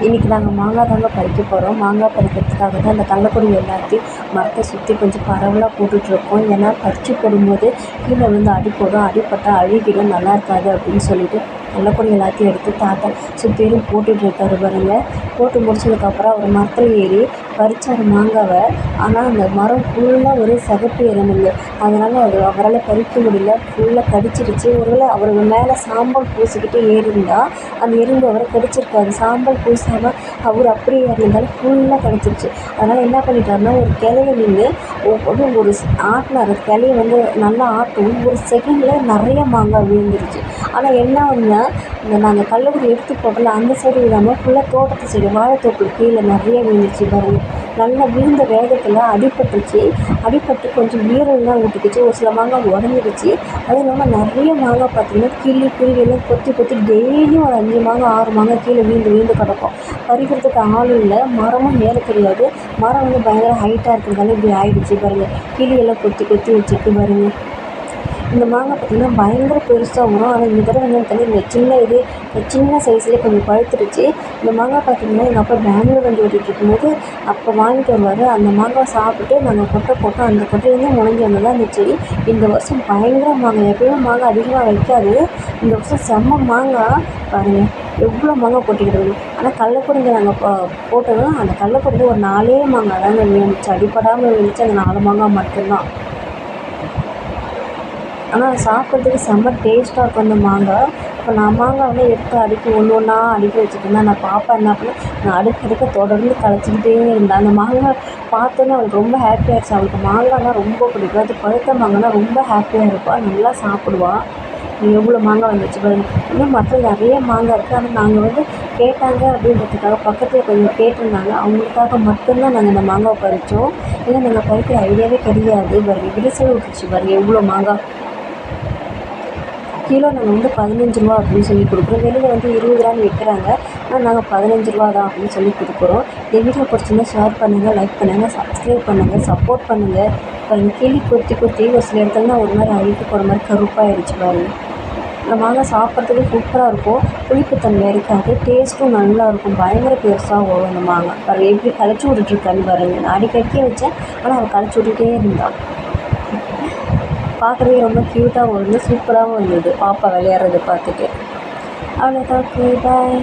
இன்றைக்கி நாங்கள் மாங்காய் தாங்க பறிக்க போகிறோம். மாங்காய் பறிக்கிறதுக்காக தான் அந்த கள்ளக்கொடி எல்லாத்தையும் மரத்தை சுற்றி கொஞ்சம் பரவலாக போட்டுட்ருக்கோம். ஏன்னா பறித்து போடும்போது கீழே விழுந்து அடிப்படும், அடிப்பட்டால் அழுகிடும், நல்லா இருக்காது அப்படின்னு சொல்லிட்டு கள்ளக்கொடி எல்லாத்தையும் எடுத்து தாத்தா சுற்றிலும் போட்டுட்ருக்காரு பாருங்க. போட்டு முடிச்சதுக்கப்புறம் அவர் மரத்தில் ஏறி பறித்தார் மாங்காவை. ஆனால் அந்த மரம் ஃபுல்லாக ஒரு சிகப்பு எறும்புங்க. அதனால் அவரால் பறிக்க முடியல, ஃபுல்லாக கடிச்சிருச்சு. ஒருவேளை அவர் மேலே சாம்பல் பூசிக்கிட்டு ஏறியிருந்தால் அந்த எறும்பு அவரை கடிச்சிருக்காது. சாம்பல் பூசாமல் அவர் அப்படியே ஏறியிருந்தாலும் ஃபுல்லாக கடிச்சிருச்சு. அதனால் என்ன பண்ணிட்டாருன்னா, ஒரு கிளைய நின்று ஒரு ஆட்டினார். கிளைய வந்து நல்லா ஆட்டும், ஒரு செகண்டில் நிறைய மாங்காய் விழுந்துருச்சு. ஆனால் என்ன ஒன்றுனா, இந்த நாங்கள் கள்ளக்குடி எடுத்து போட்டோம்ல, அந்த சைடு விழாமல் ஃபுல்லாக தோட்டத்து சைடு வாழைத்தோப்பு கீழே நிறைய விழுந்துருச்சு பாருங்கள். நல்லா விழுந்த வேகத்தில் அடிபட்டுருச்சு. அடிபட்டு கொஞ்சம் ஈரல்லாம் ஊட்டிக்கிச்சு. ஒரு சில மாங்காய் உடஞ்சிடுச்சு. அதுவும் இல்லாமல் நிறைய மாங்காய் பார்த்திங்கன்னா கிளி குருவியெல்லாம் கொத்தி டெய்லியும் ஒரு 5 மாங்காய் 6 மாங்காய் கீழே விழுந்து கிடக்கும். பறிக்கிறதுக்கு ஆளும் இல்லை, மரமும் ஏற தெரியாது. மரம் வந்து பயங்கர ஹைட்டாக இருக்கிறதால இப்படி ஆயிடுச்சு பாருங்கள். கிளியெல்லாம் கொத்தி வச்சுருக்கு பாருங்கள். இந்த மாங்காய் பார்த்திங்கன்னா பயங்கர பெருசாக வரும். ஆனால் இந்த தடவை என்னென்னு தெரியல, இந்த சின்ன சைஸ்லேயே கொஞ்சம் பழுத்துருச்சு. இந்த மாங்காய் பார்த்திங்கன்னா எங்கள் அப்பா பெங்களூர் வண்டி ஓட்டிகிட்டு இருக்கும்போது அப்போ வாங்கிட்டு வருவார். அந்த மாங்காய் சாப்பிட்டு நாங்கள் கொட்டை போட்டோம். அந்த கொட்டையிலேருந்து முளைஞ்சி வந்தது அந்த செடி. இந்த வருஷம் பயங்கர மாங்காய். எப்பயுமே மாங்காய் அதிகமாக வைக்காது. இந்த வருஷம் செம்ம மாங்காய் பாருங்கள், எவ்வளோ மாங்காய் கொட்டிக்கிட்டு. ஆனால் கள்ளக்குடிங்க நாங்கள் போட்டதும் அந்த கள்ளக்குடியில் ஒரு 4 மாங்காய் தாங்க விழுந்துச்சு. அடிப்படாமல் விழுந்துச்சு அந்த 4 மாங்காய் மட்டும்தான். ஆனால் சாப்பிட்றதுக்கு செம்ம டேஸ்ட்டாக இருக்கும் அந்த மாங்காய். இப்போ நான் மாங்காய் வந்து எடுத்து அடுக்கி ஒன்றா அடுக்கி வச்சுருந்தேன். நான் பாப்பா என்ன பண்ணேன், நான் அடுக்க தொடர்ந்து கலைச்சிக்கிட்டே இருந்தேன். அந்த மாங்காய் பார்த்தோன்னே அவளுக்கு ரொம்ப ஹாப்பியாகிடுச்சு. அவளுக்கு மாங்காய்னா ரொம்ப பிடிக்கும். அது பழுத்த மாங்காய்னா ரொம்ப ஹாப்பியாக இருப்பாள், நல்லா சாப்பிடுவாள். எவ்வளோ மாங்காய் வந்துச்சு பாருங்க. இன்னும் மற்ற நிறைய மாங்காய் இருக்குது. ஆனால் நாங்கள் வந்து கேட்டாங்க அப்படின்றதுக்காக பக்கத்தில் கொஞ்சம் கேட்டிருந்தாங்க, அவங்களுக்காக மட்டும்தான் நாங்கள் இந்த மாங்காய் பறித்தோம். இல்லை நாங்கள் பறிக்கிற ஐடியாவே கிடையாது பாருங்கள். விரிசல் விட்டுருச்சு பாருங்கள் எவ்வளோ மாங்காய். கிலோ நாங்கள் வந்து 15 ரூபா அப்படின்னு சொல்லி கொடுக்குறோம். வெளியில் வந்து 20 ரூபான்னு விற்கிறாங்க. ஆனால் நாங்கள் 15 ரூபா தான் அப்படின்னு சொல்லி கொடுக்குறோம். இந்த வீடியோ பிடிச்சிருந்தா ஷேர் பண்ணுங்கள், லைக் பண்ணுங்கள், சப்ஸ்கிரைப் பண்ணுங்கள், சப்போர்ட் பண்ணுங்கள். பாருங்கள் கிளி கொத்தி ஒரு சில இடத்துலலாம் ஒரு மாதிரி அழுகி போகிற மாதிரி கருப்பாகிடுச்சு பாருங்கள். இந்த மாங்காய் சாப்பிட்றதுக்கு சூப்பராக இருக்கும். புளிப்புத்தன்மை இருக்காது, டேஸ்ட்டும் நல்லாயிருக்கும். பயங்கர பெருசாக வரும் இந்த மாங்காய். பாருங்கள் எப்படி களைச்சி விட்டுட்ருக்கான்னு பாருங்கள். நான் அடிக்கடிக்கே வச்சேன், ஆனால் அவள் களைச்சி விட்டுட்டே இருந்தாள். பார்க்குறதுக்கு ரொம்ப க்யூட்டாகவும் இருந்தது, சூப்பராகவும் இருந்தது பாப்பா விளையாடுறதை பார்த்துட்டு. அவ்வளோதான், பாய்.